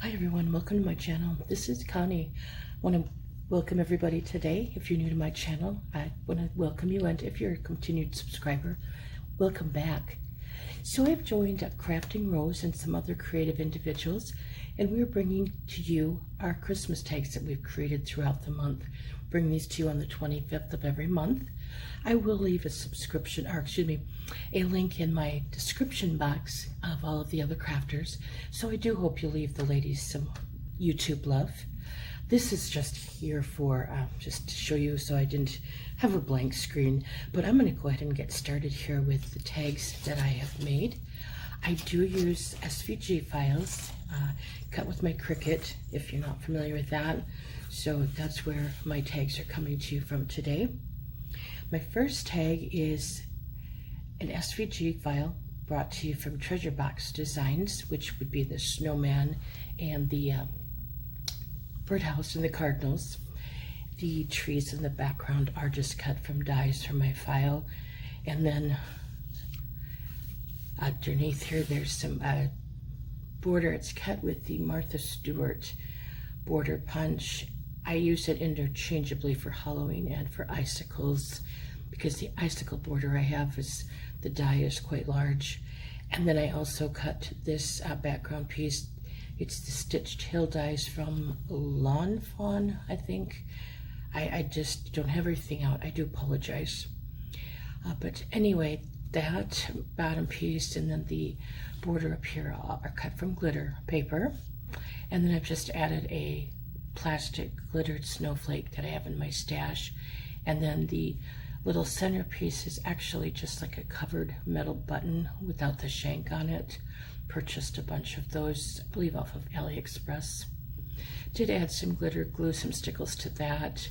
Hi everyone, welcome to my channel. This is Connie. I want to welcome everybody today. If you're new to my channel, I want to welcome you, and if you're a continued subscriber, welcome back. So I've joined Crafting Rose and some other creative individuals, and we're bringing to you our Christmas tags that we've created throughout the month. Bring these to you on the 25th of every month. I will leave a link in my description box of all of the other crafters. So I do hope you'll leave the ladies some YouTube love. This is just here for just to show you, so I didn't have a blank screen, but I'm going to go ahead and get started here with the tags that I have made. I do use SVG files cut with my Cricut, if you're not familiar with that. So that's where my tags are coming to you from today. My first tag is an SVG file brought to you from Treasure Box Designs, which would be the snowman and the birdhouse and the cardinals. The trees in the background are just cut from dies from my file. And then underneath here there's some border. It's cut with the Martha Stewart border punch. I use it interchangeably for Halloween and for icicles, because the icicle border I have is, the die is quite large. And then I also cut this background piece. It's the stitched hill dies from Lawn Fawn, I think. I just don't have everything out. I do apologize. But anyway, that bottom piece and then the border up here are cut from glitter paper. And then I've just added a plastic glittered snowflake that I have in my stash. And then the little centerpiece is actually just like a covered metal button without the shank on it. Purchased a bunch of those, I believe off of AliExpress. Did add some glitter glue, some stickles to that,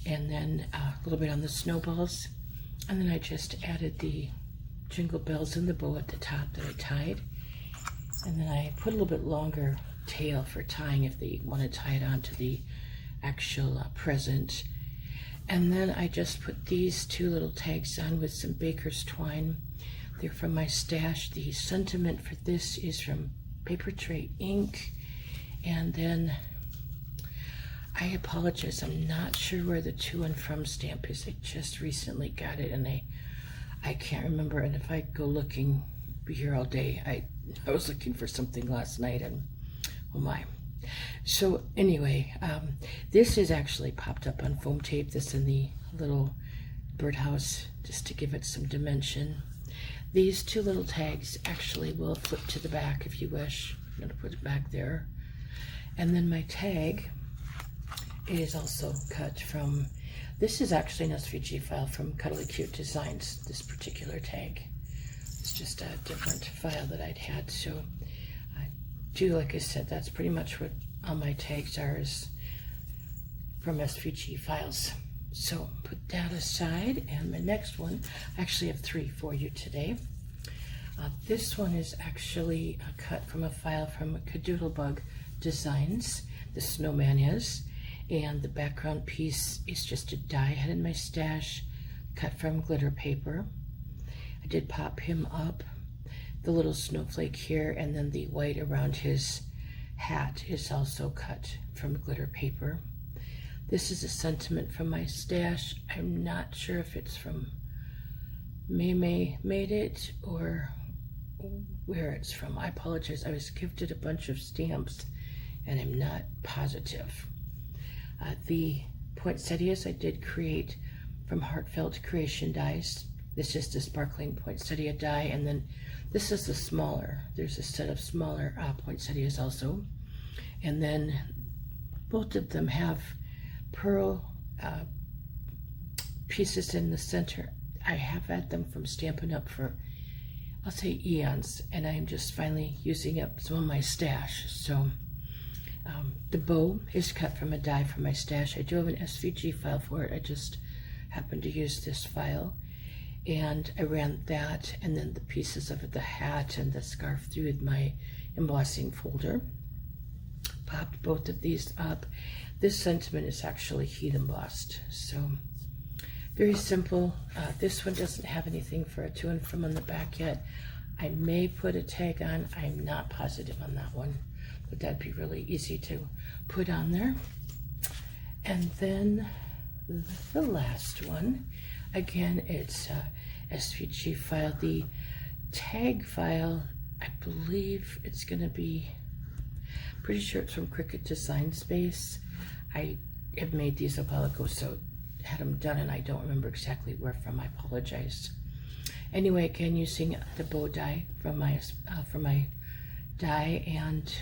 and then a little bit on the snowballs. And then I just added the jingle bells and the bow at the top that I tied. And then I put a little bit longer tail for tying if they want to tie it onto the actual present. And then I just put these two little tags on with some baker's twine. They're from my stash. The sentiment for this is from Paper Tray Ink. And then I apologize, I'm not sure where the to and from stamp is. I just recently got it and I can't remember, and if I go looking, be here all day. I was looking for something last night and oh my. So anyway, this is actually popped up on foam tape, this in the little birdhouse, just to give it some dimension. These two little tags actually will flip to the back if you wish. I'm going to put it back there. And then my tag is also cut from, this is actually an SVG file from Cuddly Cute Designs, this particular tag. It's just a different file that I'd had. So I do, like I said, that's pretty much what all my tags are, is from SVG files. So put that aside, and my next one, I actually have three for you today. This one is actually a cut from a file from Kadoodle Designs, the snowman is, and the background piece is just a die I had in my stash, cut from glitter paper. I did pop him up, the little snowflake here, and then the white around his hat is also cut from glitter paper. This is a sentiment from my stash. I'm not sure if it's from May made it or where it's from. I apologize. I was gifted a bunch of stamps and I'm not positive. The poinsettias I did create from Heartfelt Creation dies. This is the sparkling poinsettia die, and then this is the smaller. There's a set of smaller poinsettias also. And then both of them have pearl pieces in the center. I have had them from Stampin' Up for, I'll say, eons, and I'm just finally using up some of my stash. So the bow is cut from a die from my stash. I do have an SVG file for it. I just happened to use this file, and I ran that and then the pieces of it, the hat and the scarf, through my embossing folder. Popped both of these up. This sentiment is actually heat embossed, so very simple. This one doesn't have anything for a to and from on the back yet. I may put a tag on. I'm not positive on that one. but that'd be really easy to put on there. And then the last one, again, it's a SVG file. The tag file, I believe it's going to be, pretty sure it's from Cricut Design Space. I have made these a while ago, so had them done, and I don't remember exactly where from. I apologize. Anyway, again, using the bow die from my die, and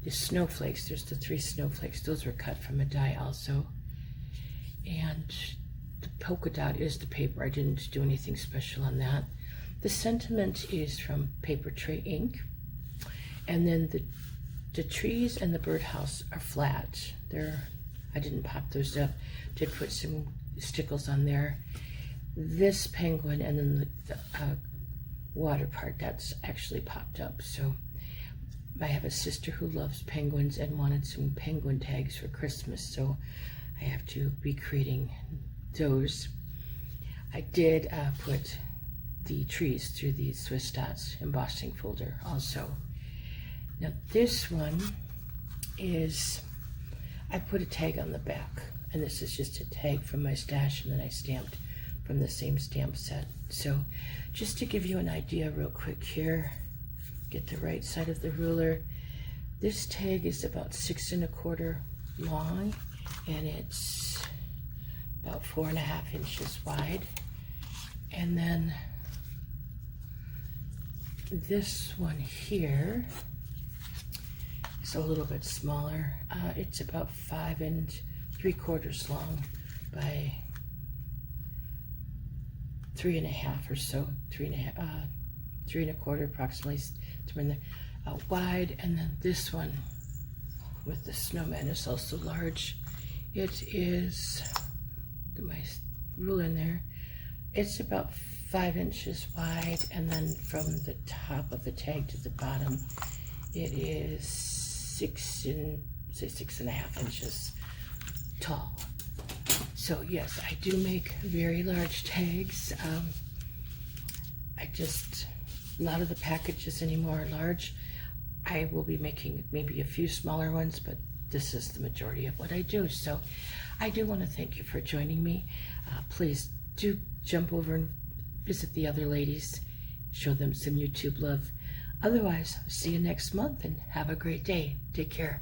the snowflakes. There's the 3 snowflakes. Those were cut from a die also. And the polka dot is the paper. I didn't do anything special on that. The sentiment is from Paper Tray ink. And then the trees and the birdhouse are flat. I didn't pop those up. Did put some stickles on there. This penguin and then the water part, that's actually popped up. So I have a sister who loves penguins and wanted some penguin tags for Christmas, so I have to be creating those. I did put the trees through the Swiss Dots embossing folder also. Now this one is, I put a tag on the back, and this is just a tag from my stash, and then I stamped from the same stamp set. So just to give you an idea real quick here, get the right side of the ruler. This tag is about 6 1/4 long, and it's about 4.5 inches wide. And then this one here is a little bit smaller. It's about 5 3/4 long by 3.5 or so, 3.5, 3 1/4 approximately, wide. And then this one with the snowman is also large. It is, get my ruler in there, it's about 5 inches wide, and then from the top of the tag to the bottom, it is 6.5 inches tall. So yes, I do make very large tags. A lot of the packages anymore are large. I will be making maybe a few smaller ones, but this is the majority of what I do. So I do want to thank you for joining me. Please do jump over and visit the other ladies, show them some YouTube love. Otherwise, see you next month, and have a great day. Take care.